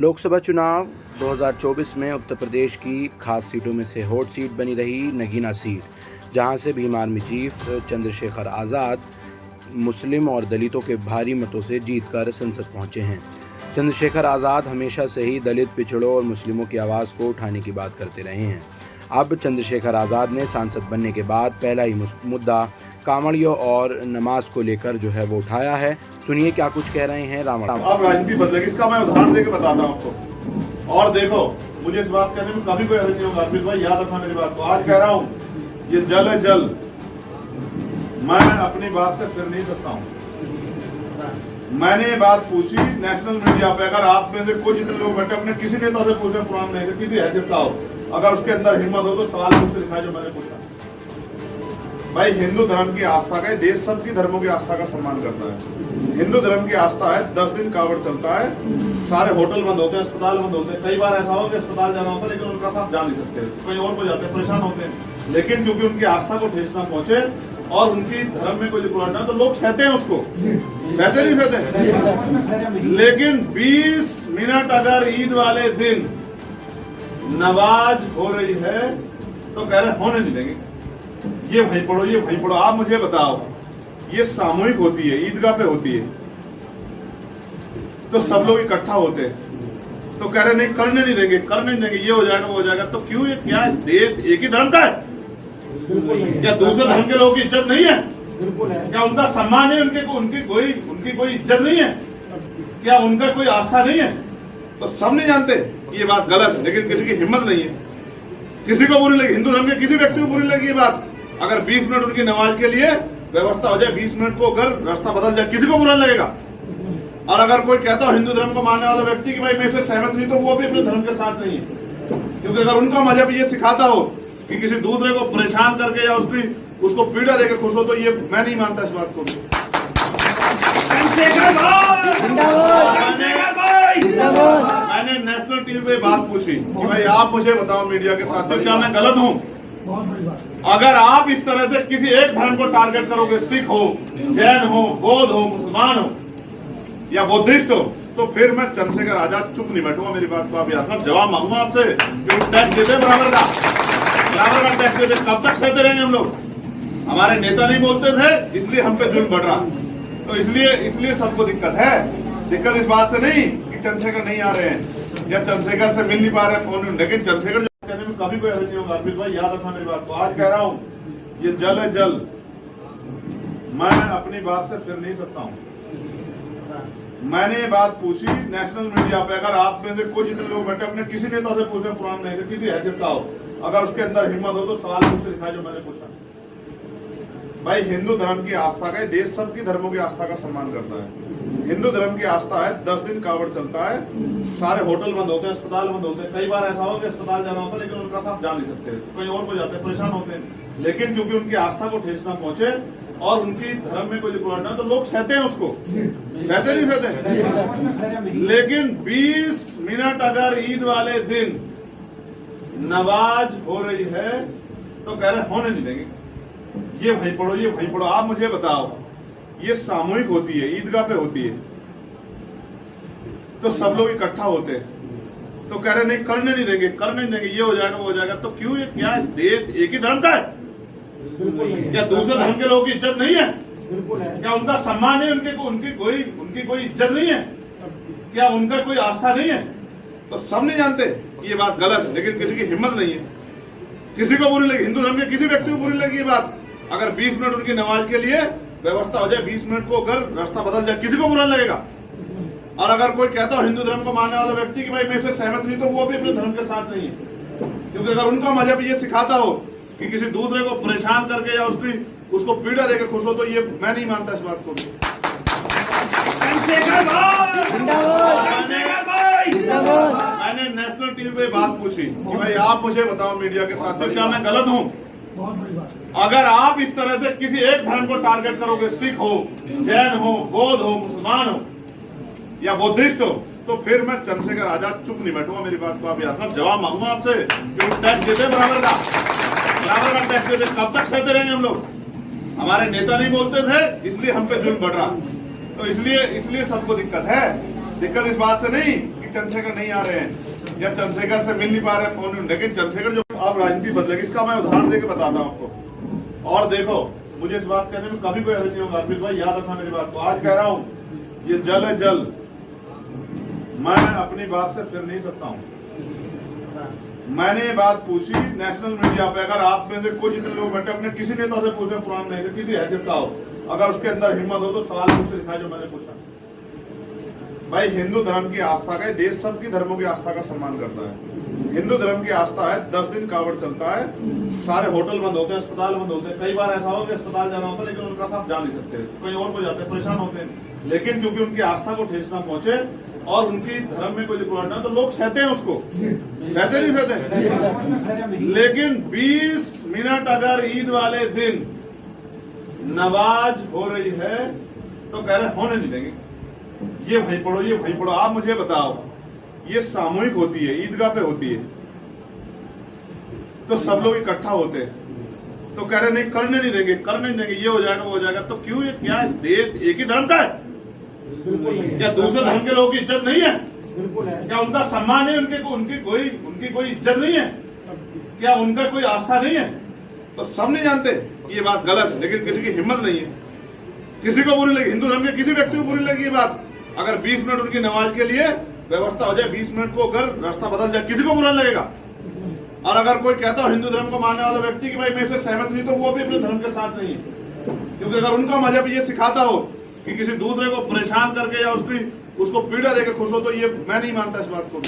लोकसभा चुनाव 2024 में उत्तर प्रदेश की खास सीटों में से हॉट सीट बनी रही नगीना सीट, जहां से भीम आर्मी चीफ चंद्रशेखर आज़ाद मुस्लिम और दलितों के भारी मतों से जीतकर संसद पहुंचे हैं। चंद्रशेखर आज़ाद हमेशा से ही दलित, पिछड़ों और मुस्लिमों की आवाज़ को उठाने की बात करते रहे हैं। अब चंद्रशेखर आज़ाद ने सांसद बनने के बाद पहला ही मुद्दा कांवड़ियों और नमाज को लेकर जो है वो उठाया है। सुनिए क्या कुछ कह रहे हैं रावण। अब राजनीति बदलेगी, इसका मैं उदाहरण देके बताता हूँ आपको। और देखो, मुझे इस बात कहने में कभी कोई हर्ज नहीं होगा। अर्पित भाई, याद रखना मेरी बात को। आज कह रहा हूँ, ये जल है जल, मैं अपनी बात से फिर नहीं सकता हूँ। मैंने ये बात पूछी नेशनल मीडिया पे। अगर आप में से कुछ इतने लोग बैठे अपने किसी नेता से पूछे, पुराने नहीं, किसी हैसियत का हो, अगर उसके अंदर हिम्मत हो तो सवाल मुझसे दिखाए जो मैंने पूछा। भाई, हिंदू धर्म की आस्था का, देश सबकी धर्मों की आस्था का सम्मान करता है। हिंदू धर्म की आस्था है, 10 दिन कावड़ चलता है, सारे होटल बंद होते हैं, अस्पताल बंद होते हैं। कई बार ऐसा हो कि अस्पताल जाना होता है लेकिन उनका साथ जा नहीं सकते, कहीं और को जाते हैं, परेशान होते हैं। लेकिन क्योंकि उनकी आस्था को ठेस ना पहुंचे और उनकी धर्म में कोई रुकावट ना, तो लोग सहते हैं उसको, वैसे नहीं सहते। लेकिन 20 मिनट अगर ईद वाले दिन नमाज हो रही है तो कह रहे होने नहीं देंगे, ये वहीं पढ़ो, ये वहीं पढ़ो। आप मुझे बताओ, ये सामूहिक होती है, ईदगाह पे होती है, तो सब लोग इकट्ठा होते हैं, तो कह रहे नहीं, करने नहीं देंगे, करने नहीं देंगे, ये हो जाएगा, वो हो जाएगा। तो क्यों? ये क्या है? देश एक ही धर्म का है? क्या दूसरे धर्म के लोगों की इज्जत नहीं है? क्या उनका सम्मान है? उनकी कोई इज्जत नहीं है? क्या उनका कोई आस्था नहीं है? तो सब नहीं जानते ये बात गलत है, लेकिन किसी की हिम्मत नहीं है। किसी को बुरी लगी, हिंदू धर्म के किसी व्यक्ति को बुरी लगी ये बात, अगर 20 मिनट उनकी नमाज के लिए व्यवस्था हो जाए, 20 मिनट को अगर रास्ता बदल जाए, किसी को बुरा लगेगा। और अगर कोई कहता हो हिंदू धर्म को मानने वाला व्यक्ति कि भाई मैं इससे सहमत नहीं, तो वो भी अपने धर्म के साथ नहीं है। क्योंकि अगर उनका मजहब ये सिखाता हो कि किसी दूसरे को परेशान करके या उसको पीड़ा देकर खुश हो, तो ये मैं नहीं मानता इस बात को। मैंने नेशनल टीवी पे बात पूछी कि भाई आप मुझे बताओ, मीडिया के साथियों, क्या मैं गलत हूँ? अगर आप इस तरह से किसी एक धर्म को टारगेट करोगे, सिख हो, जैन हो, बौद्ध हो, मुसलमान हो या बुद्धिस्ट हो, तो फिर मैं चंद्रशेखर आजाद चुप नहीं बैठूंगा। मेरी बात को आप याद रखना। जवाब मांगूंगा आपसे कि टैक्स देते बराबर का टैक्स देते। कब तक सहते रहेंगे हम लोग? हमारे नेता नहीं बोलते थे, इसलिए हम पे जुल्म बढ़ रहा। तो इसलिए सबको दिक्कत है। दिक्कत इस बात से नहीं कि चंद्रशेखर नहीं आ रहे हैं या चंद्रशेखर से मिल नहीं पा रहे हैं फोन में, लेकिन चंद्रशेखर कहने में कभी कोई हर्ज नहीं होगा। अर्पित भाई, याद रखना मेरी बात को। आज कह रहा हूँ, ये जल है जल, मैं अपनी बात से फिर नहीं सकता हूँ। मैंने ये बात पूछी नेशनल मीडिया पे। अगर आप में से कुछ इतने लोग बैठे अपने किसी नेता से पूछे, पुराने नहीं, किसी हैसियत का हो, अगर उसके अंदर हिम्मत हो तो सवाल मुझसे दिखाए जो मैंने पूछा। भाई, हिंदू धर्म की आस्था का, देश सबकी धर्मों की आस्था का सम्मान करता है। हिंदू धर्म की आस्था है, 10 दिन कावड़ चलता है, सारे होटल बंद होते हैं, अस्पताल बंद होते हैं। कई बार ऐसा हो कि अस्पताल जाना होता है लेकिन उनका साथ जा नहीं सकते, कहीं और को जाते हैं, परेशान होते हैं। लेकिन क्योंकि उनकी आस्था को ठेस ना पहुंचे और उनकी धर्म में कोई रुकावट ना, तो लोग सहते हैं उसको, वैसे नहीं सहते। लेकिन 20 मिनट अगर ईद वाले दिन नमाज हो रही है तो कह रहे होने नहीं देंगे, ये वहीं पढ़ो, ये वहीं पढ़ो। आप मुझे बताओ, ये सामूहिक होती है, ईदगाह पे होती है, तो सब लोग इकट्ठा होते हैं, तो कह रहे नहीं, करने नहीं देंगे, करने नहीं देंगे, ये हो जाएगा, वो हो जाएगा। तो क्यों? ये क्या है? देश एक ही धर्म का है? क्या दूसरे धर्म के लोगों की इज्जत नहीं है? क्या उनका सम्मान है? उनकी कोई इज्जत नहीं है? क्या उनका कोई आस्था नहीं है? तो सब नहीं जानते ये बात गलत है, लेकिन किसी की हिम्मत नहीं है। किसी को बुरी लगी, हिंदू धर्म के किसी व्यक्ति को बुरी लगी ये बात, अगर 20 मिनट उनकी नमाज के लिए व्यवस्था हो जाए, 20 मिनट को अगर रास्ता बदल जाए, किसी को बुरा लगेगा। और अगर कोई कहता हो हिंदू धर्म को मानने वाला व्यक्ति कि भाई मैं इससे सहमत नहीं, तो वो भी अपने धर्म के साथ नहीं है। क्योंकि अगर उनका मजहब ये सिखाता हो कि किसी दूसरे को परेशान करके या उसको पीड़ा देकर खुश हो, तो ये मैं नहीं मानता इस बात को। मैंने नेशनल टीवी पे बात पूछी कि भाई आप मुझे बताओ, मीडिया के साथियों, क्या मैं गलत हूँ? अगर आप इस तरह से किसी एक धर्म को टारगेट करोगे, सिख हो, जैन हो, बौद्ध हो, मुसलमान हो या बुद्धिस्ट हो, तो फिर मैं चंद्रशेखर आजाद चुप नहीं बैठूंगा। मेरी बात को आप याद रखना। जवाब मांगूंगा आपसे कि टैक्स देते बराबर का टैक्स देते। कब तक सहते रहेंगे हम लोग? हमारे नेता नहीं बोलते थे, इसलिए हम पे जुल्म बढ़ रहा। तो इसलिए सबको दिक्कत है। दिक्कत इस बात से नहीं कि कि चंद्रशेखर नहीं आ रहे हैं या चंद्रशेखर से मिल नहीं पा रहे हैं फोन, लेकिन चंद्रशेखर जो अब राजनीति बदलेगी, इसका मैं उदाहरण देके बताता हूँ आपको। और देखो, मुझे इस बात कहने में कभी कोई हर्ज नहीं होगा। अर्पित भाई याद रखना मेरी बात को, आज कह रहा हूँ, ये जल है जल, मैं अपनी बात से फिर नहीं सकता हूँ। मैंने ये बात पूछी नेशनल मीडिया पे, अगर आप में से कुछ इतने लोग बैठे अपने किसी नेता से पूछे, पुराने नहीं, किसी हैसियत का हो, अगर उसके अंदर हिम्मत हो तो सवाल मुझसे दिखाए जो मैंने पूछा। भाई हिंदू धर्म की आस्था का, देश सबकी धर्मों की आस्था का सम्मान करता है। हिंदू धर्म की आस्था है, 10 दिन कावड़ चलता है, सारे होटल बंद होते हैं, अस्पताल बंद होते हैं। कई बार ऐसा हो कि अस्पताल जाना होता है लेकिन उनका साथ जा नहीं सकते, कहीं और को जाते हैं, परेशान होते हैं। लेकिन क्योंकि उनकी आस्था को ठेस ना पहुंचे और उनकी धर्म में कोई रिकॉर्ड ना, तो लोग सहते हैं उसको, सहते नहीं सहते। लेकिन 20 मिनट अगर ईद वाले दिन नमाज हो रही है तो कह रहे होने नहीं देंगे, ये वहीं पढ़ो, ये वहीं पढ़ो। आप मुझे बताओ, ये सामूहिक होती है, ईदगाह पे होती है, तो सब लोग इकट्ठा होते हैं, तो कह रहे नहीं करने नहीं देंगे, करने नहीं देंगे, ये हो जाएगा वो हो जाएगा। तो क्यों, ये क्या देश एक ही धर्म का है? क्या दूसरे धर्म के लोगों की इज्जत नहीं है? क्या उनका सम्मान है? उनकी कोई इज्जत नहीं है? क्या उनका कोई आस्था नहीं है? तो सब नहीं जानते ये बात गलत है, लेकिन किसी की हिम्मत नहीं है, किसी को बुरी लगी, हिंदू धर्म के किसी व्यक्ति को बुरी लगी ये बात। अगर 20 मिनट उनकी नमाज के लिए व्यवस्था हो जाए, 20 मिनट को अगर रास्ता बदल जाए, किसी को बुरा लगेगा। और अगर कोई कहता हो हिंदू धर्म को मानने वाला व्यक्ति कि भाई मैं इससे सहमत नहीं, तो वो भी अपने धर्म के साथ नहीं है। क्योंकि अगर उनका मजहब ये सिखाता हो कि किसी दूसरे को परेशान करके या उसको पीड़ा देकर खुश हो, तो ये मैं नहीं मानता इस बात को।